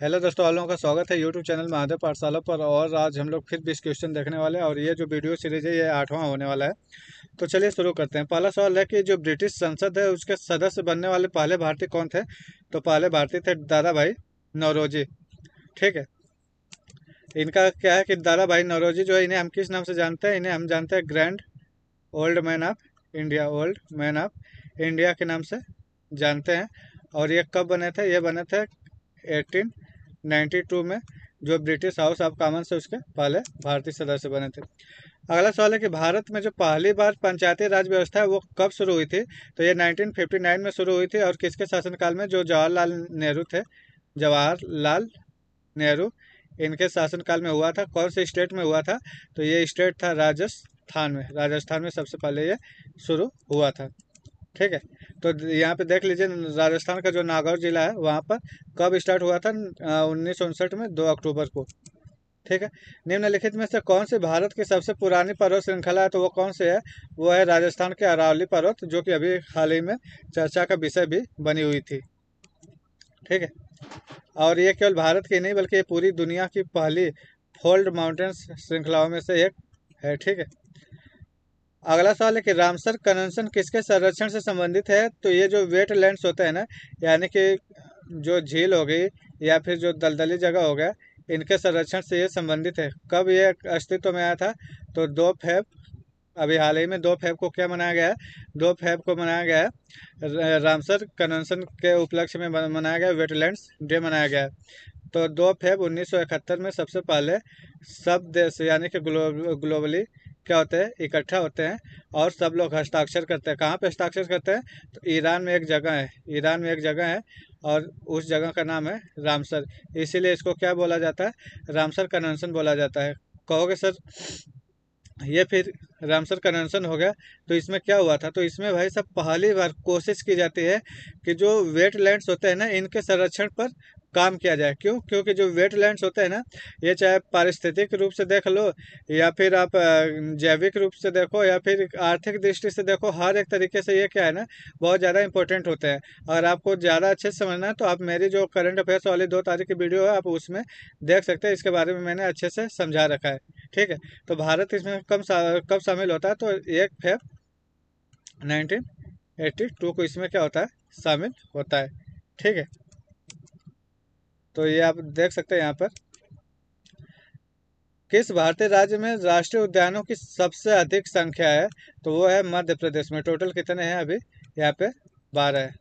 Hello दोस्तों, आप लोगों का स्वागत है यूट्यूब चैनल महादेव पाठशाला पर। और आज हम लोग फिर 20 क्वेश्चन देखने वाले हैं और ये जो वीडियो सीरीज है ये 8वां होने वाला है। तो चलिए शुरू करते हैं। पहला सवाल है कि जो ब्रिटिश संसद है उसके सदस्य बनने वाले पहले भारतीय कौन थे। तो पहले भारतीय थे दादा भाई नौरोजी। ठीक है। इनका क्या है कि दादा भाई नौरोजी जो है, इन्हें हम किस नाम से जानते हैं? इन्हें हम जानते हैं grand old man of India, old man of India के नाम से जानते हैं। और ये कब बने थे? ये बने थे 1892 में, जो ब्रिटिश हाउस ऑफ कॉमन से उसके पहले भारतीय सदस्य बने थे। अगला सवाल है कि भारत में जो पहली बार पंचायती राज व्यवस्था है वो कब शुरू हुई थी। तो ये 1959 में शुरू हुई थी। और किसके शासनकाल में? जो जवाहरलाल नेहरू थे, जवाहरलाल नेहरू, इनके शासनकाल में हुआ था। कौन से स्टेट में हुआ था? तो ये स्टेट था राजस्थान में। राजस्थान में सबसे पहले ये शुरू हुआ था। ठीक है। तो यहाँ पे देख लीजिए, राजस्थान का जो नागौर जिला है वहाँ पर कब स्टार्ट हुआ था? 1959 में 2 अक्टूबर को। ठीक है। निम्नलिखित में से कौन सी भारत की सबसे पुरानी पर्वत श्रृंखला है? तो वो कौन से है? वो है राजस्थान के अरावली पर्वत, जो कि अभी हाल ही में चर्चा का विषय भी बनी हुई थी। ठीक है। और ये केवल भारत की नहीं बल्कि ये पूरी दुनिया की पहली फोल्ड माउंटेन्स श्रृंखलाओं में से एक है। ठीक है। अगला सवाल है कि रामसर कन्वेंशन किसके संरक्षण से संबंधित है? तो ये जो वेटलैंड्स होते हैं ना, यानी कि जो झील हो गई या फिर जो दलदली जगह हो गया, इनके संरक्षण से ये संबंधित है। कब ये अस्तित्व में आया था? तो 2 फेब, अभी हाल ही में 2 फेब को क्या मनाया गया है? 2 फेब को मनाया गया है रामसर कन्वेंशन के उपलक्ष्य में मनाया गया वेटलैंड्स डे मनाया गया है। तो 2 फेब 1971 में सबसे पहले सब देश यानी कि ग्लोबली क्या होते हैं, इकट्ठा होते हैं और सब लोग हस्ताक्षर करते हैं। कहाँ पे हस्ताक्षर करते हैं? तो ईरान में एक जगह है, ईरान में एक जगह है और उस जगह का नाम है रामसर। इसीलिए इसको क्या बोला जाता है? रामसर कन्वेंशन बोला जाता है। कहोगे सर ये फिर रामसर कन्वेंशन हो गया, तो इसमें क्या हुआ था? तो इसमें भाई सब पहली बार कोशिश की जाती है कि जो वेटलैंड्स होते हैं ना, इनके संरक्षण पर काम किया जाए। क्यों? क्योंकि जो वेटलैंड्स होते हैं ना, ये चाहे पारिस्थितिक रूप से देख लो या फिर आप जैविक रूप से देखो या फिर आर्थिक दृष्टि से देखो, हर एक तरीके से ये क्या है ना, बहुत ज़्यादा इंपॉर्टेंट होते हैं। अगर आपको ज़्यादा अच्छे से समझना है तो आप मेरी जो करंट अफेयर्स वाली 2 तारीख की वीडियो है आप उसमें देख सकते हैं। इसके बारे में मैंने अच्छे से समझा रखा है। ठीक है। तो भारत इसमें कब शामिल होता है? तो 1 फेब 1982 को इसमें क्या होता है? शामिल होता है। ठीक है। तो ये आप देख सकते हैं यहाँ पर। किस भारतीय राज्य में राष्ट्रीय उद्यानों की सबसे अधिक संख्या है? तो वो है मध्य प्रदेश में। टोटल कितने हैं अभी यहाँ पे? 12 है।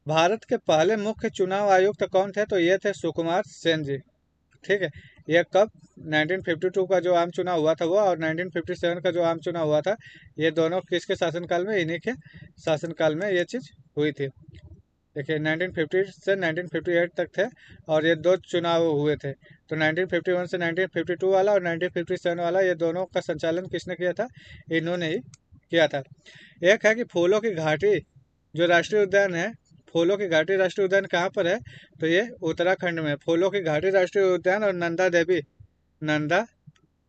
भारत के पहले मुख्य चुनाव आयुक्त कौन थे? तो ये थे सुकुमार सेन जी। ठीक है। ये कब? 1952 का जो आम चुनाव हुआ था वो, और 1957 का जो आम चुनाव हुआ था, ये दोनों किसके शासनकाल में? इन्हीं के शासनकाल में ये चीज़ हुई थी। देखिए 1950 से 1958 तक थे और ये 2 चुनाव हुए थे। तो 1951 से 1952 वाला और 1957 वाला, ये दोनों का संचालन किसने किया था? इन्होंने ही किया था। एक है कि फूलों की घाटी जो राष्ट्रीय उद्यान है, फूलों की घाटी राष्ट्रीय उद्यान कहाँ पर है? तो ये उत्तराखंड में। फूलों की घाटी राष्ट्रीय उद्यान और नंदा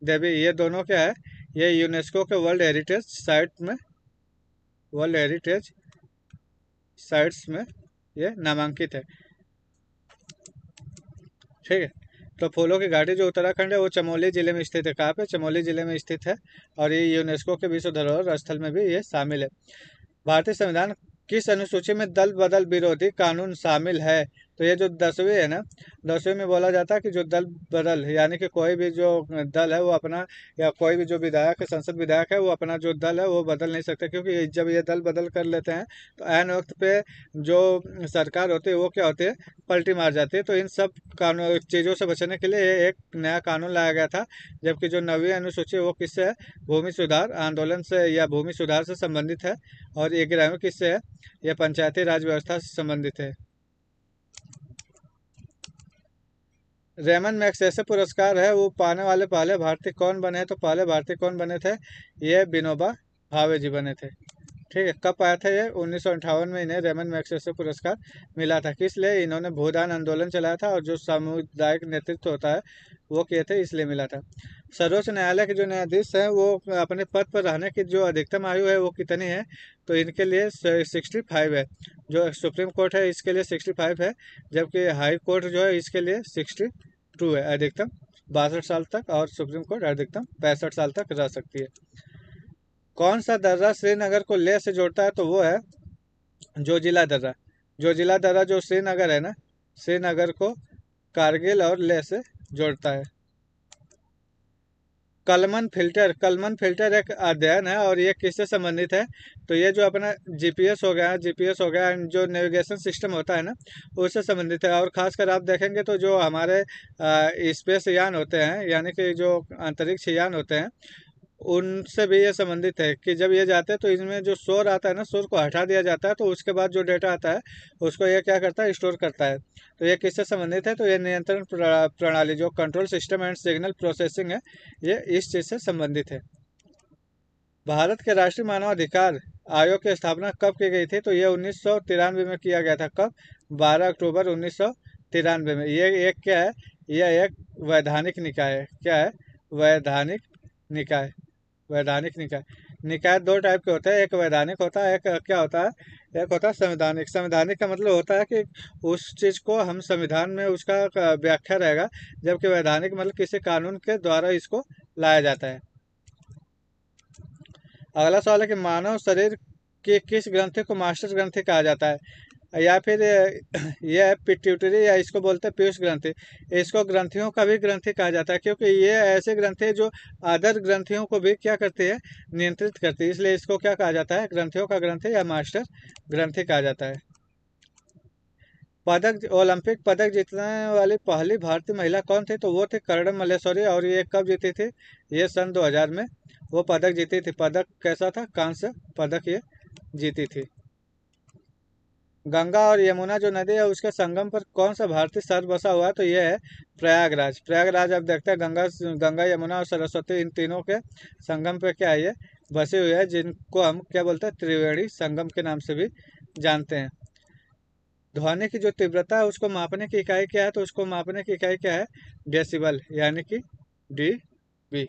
देवी, ये दोनों क्या है? ये यूनेस्को के वर्ल्ड हेरिटेज साइट्स में ये नामांकित है। ठीक है। तो फूलों की घाटी जो उत्तराखंड है वो चमोली जिले में स्थित है। कहाँ पे? चमोली जिले में स्थित है। और ये यूनेस्को के विश्व धरोहर स्थल में भी ये शामिल है। भारतीय संविधान किस अनुसूची में दल बदल विरोधी कानून शामिल है? तो ये जो 10वीं है ना, 10वीं में बोला जाता है कि जो दल बदल यानी कि कोई भी जो दल है वो अपना, या कोई भी जो विधायक है, संसद विधायक है, वो अपना जो दल है वो बदल नहीं सकते। क्योंकि जब ये दल बदल कर लेते हैं तो ऐन वक्त पे जो सरकार होती है वो क्या होती है? पलटी मार जाती है। तो इन सब कानून चीज़ों से बचने के लिए एक नया कानून लाया गया था। जबकि जो 9वीं अनुसूची है वो किससे है? भूमि सुधार आंदोलन से या भूमि सुधार से संबंधित है। और ये 11वीं किससे है? यह पंचायती राज व्यवस्था से संबंधित है। रेमन मैग्सेसे पुरस्कार है वो पाने वाले पहले भारतीय कौन बने? तो पहले भारतीय कौन बने थे? ये विनोबा भावे जी बने थे। ठीक है। कब आया था ये? 1958 में इन्हें रेमन मैग्सेसे पुरस्कार मिला था। किस लिए? इन्होंने भूदान आंदोलन चलाया था और जो सामुदायिक नेतृत्व होता है वो किए थे, इसलिए मिला था। सर्वोच्च न्यायालय के जो न्यायाधीश हैं वो अपने पद पर रहने की जो अधिकतम आयु है वो कितनी है, तो इनके लिए 65 है। जो सुप्रीम कोर्ट है इसके लिए 65 है, जबकि हाई कोर्ट जो है इसके लिए 62 है, अधिकतम 62 साल तक, और सुप्रीम कोर्ट अधिकतम 65 साल तक रह सकती है। कौन सा दर्रा श्रीनगर को लेह से जोड़ता है, तो वो है जोजिला दर्रा। जोजिला दर्रा जो श्रीनगर है ना, श्रीनगर को कारगिल और लेह से जोड़ता है। कलमन फिल्टर एक अध्ययन है, और ये किससे संबंधित है, तो ये जो अपना जीपीएस हो गया, जो नेविगेशन सिस्टम होता है ना, उससे संबंधित है। और खासकर आप देखेंगे तो जो हमारे स्पेस यान होते हैं, यानी कि जो अंतरिक्ष यान होते हैं, उनसे भी ये संबंधित है कि जब ये जाते हैं तो इनमें जो शोर आता है ना, शोर को हटा दिया जाता है, तो उसके बाद जो डेटा आता है उसको ये क्या करता है, स्टोर करता है। तो ये किससे संबंधित है, तो ये नियंत्रण प्रणाली जो control system and signal processing है, ये इस चीज़ से संबंधित है। भारत के राष्ट्रीय मानवाधिकार आयोग की स्थापना कब की गई थी, तो ये 1993 में किया गया था। कब? 12 अक्टूबर 1993 में। ये एक क्या है, यह एक वैधानिक निकाय है। क्या है? वैधानिक निकाय। वैधानिक निकाय। निकाय दो टाइप के होते हैं, एक वैधानिक होता है, एक क्या होता है, एक होता है संवैधानिक। संवैधानिक का मतलब होता है कि उस चीज़ को हम संविधान में उसका व्याख्या रहेगा, जबकि वैधानिक मतलब किसी कानून के द्वारा इसको लाया जाता है। अगला सवाल है कि मानव शरीर की किस ग्रंथि को मास्टर ग्रंथि कहा जाता है, या फिर यह है पिट्यूटरी, या इसको बोलते हैं पीयूष ग्रंथि। इसको ग्रंथियों का भी ग्रंथि कहा जाता है, क्योंकि ये ऐसे ग्रंथि है जो अदर ग्रंथियों को भी क्या करती है, नियंत्रित करती है, इसलिए इसको क्या कहा जाता है, ग्रंथियों का ग्रंथि या मास्टर ग्रंथि कहा जाता है। ओलंपिक पदक जीतने वाली पहली भारतीय महिला कौन थी, तो वो थी कर्णम मल्लेश्वरी, और ये कब जीती थी, ये सन 2000 में वो पदक जीती थी। पदक कैसा था? कांस्य पदक ये जीती थी। गंगा और यमुना जो नदी है उसके संगम पर कौन सा भारतीय शहर बसा हुआ है, तो ये है प्रयागराज। प्रयागराज आप देखते हैं गंगा यमुना और सरस्वती, इन तीनों के संगम पे क्या है, ये बसी हुई है, जिनको हम क्या बोलते हैं, त्रिवेणी संगम के नाम से भी जानते हैं। ध्वनि की जो तीव्रता है उसको मापने की इकाई क्या है, तो उसको मापने की इकाई क्या है, डेसिबल, यानी कि डीबी।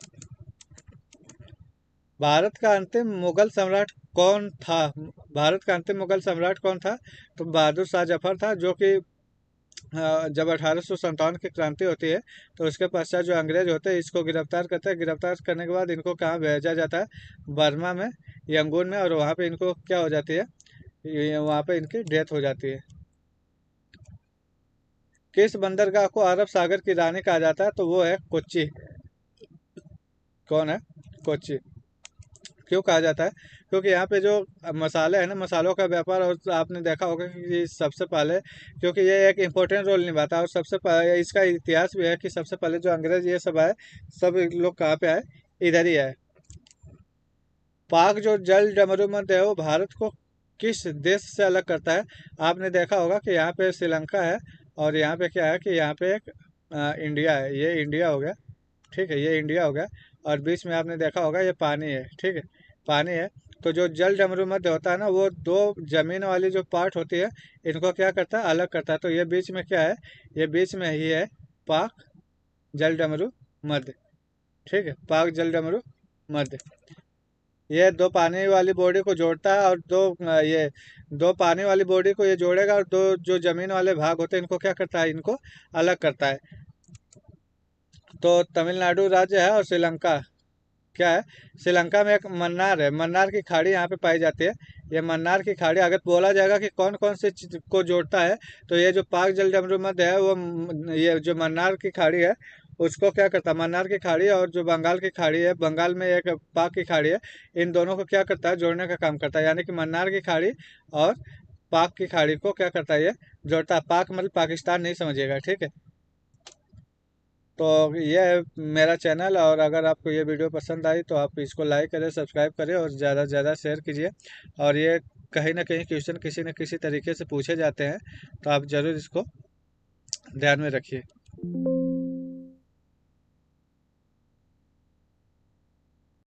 भारत का अंतिम मुगल सम्राट कौन था? भारत का अंतिम मुगल सम्राट कौन था, तो बहादुर शाह जफर था, जो कि जब 1857 की क्रांति होती है तो उसके पश्चात जो अंग्रेज होते हैं इसको गिरफ्तार करते हैं। गिरफ्तार करने के बाद इनको कहाँ भेजा जाता है, बर्मा में, यंगून में, और वहाँ पे इनको क्या हो जाती है, वहाँ पे इनकी डेथ हो जाती है। किस बंदरगाह को अरब सागर की रानी कहा जाता है, तो वो है कोच्चि। कौन है? कोच्चि। क्यों कहा जाता है, क्योंकि यहाँ पे जो मसाले हैं ना, मसालों का व्यापार, और आपने देखा होगा कि सबसे पहले, क्योंकि ये एक इम्पोर्टेंट रोल निभाता है, और सबसे पहले इसका इतिहास भी है कि सबसे पहले जो अंग्रेज ये सब आए, सब लोग कहाँ पे आए, इधर ही आए। पाक जो जल डमरूमध्य है वो भारत को किस देश से अलग करता है? आपने देखा होगा कि यहाँ पे श्रीलंका है, और यहाँ पे क्या है कि यहाँ पे एक इंडिया है, ये इंडिया हो गया, ठीक है, ये इंडिया हो गया, और बीच में आपने देखा होगा ये पानी है, ठीक है, पानी है। तो जो जल डमरू मध्य होता है ना, वो दो जमीन वाली जो पार्ट होती है, इनको क्या करता है, अलग करता है। तो ये बीच में क्या है, ये बीच में ही है पाक जल डमरू मध्य, ठीक है, पाक जल डमरू मध्य। ये दो पानी वाली बॉडी को जोड़ता है, और ये दो पानी वाली बॉडी को ये जोड़ेगा, और दो जो जमीन वाले भाग होते हैं इनको क्या करता है, इनको अलग करता है। तो तमिलनाडु राज्य है, और श्रीलंका क्या है, श्रीलंका में एक मन्नार है, मन्नार की खाड़ी यहाँ पे पाई जाती है। ये मन्नार की खाड़ी, अगर बोला जाएगा कि कौन कौन से चीज को जोड़ता है, तो ये जो पाक जल डमरूमध्य है वो ये जो मन्नार की खाड़ी है उसको क्या करता है, मन्नार की खाड़ी, और जो बंगाल की खाड़ी है, बंगाल में एक पाक की खाड़ी है, इन दोनों को क्या करता है, जोड़ने का काम करता है। यानी कि मन्नार की खाड़ी और पाक की खाड़ी को क्या करता है, ये जोड़ता है। पाक मतलब पाकिस्तान नहीं समझिएगा, ठीक है। तो ये है मेरा चैनल, और अगर आपको ये वीडियो पसंद आई तो आप इसको लाइक करें, सब्सक्राइब करें, और ज़्यादा से ज़्यादा शेयर कीजिए। और ये कहीं ना कहीं क्वेश्चन किसी न किसी तरीके से पूछे जाते हैं, तो आप ज़रूर इसको ध्यान में रखिए।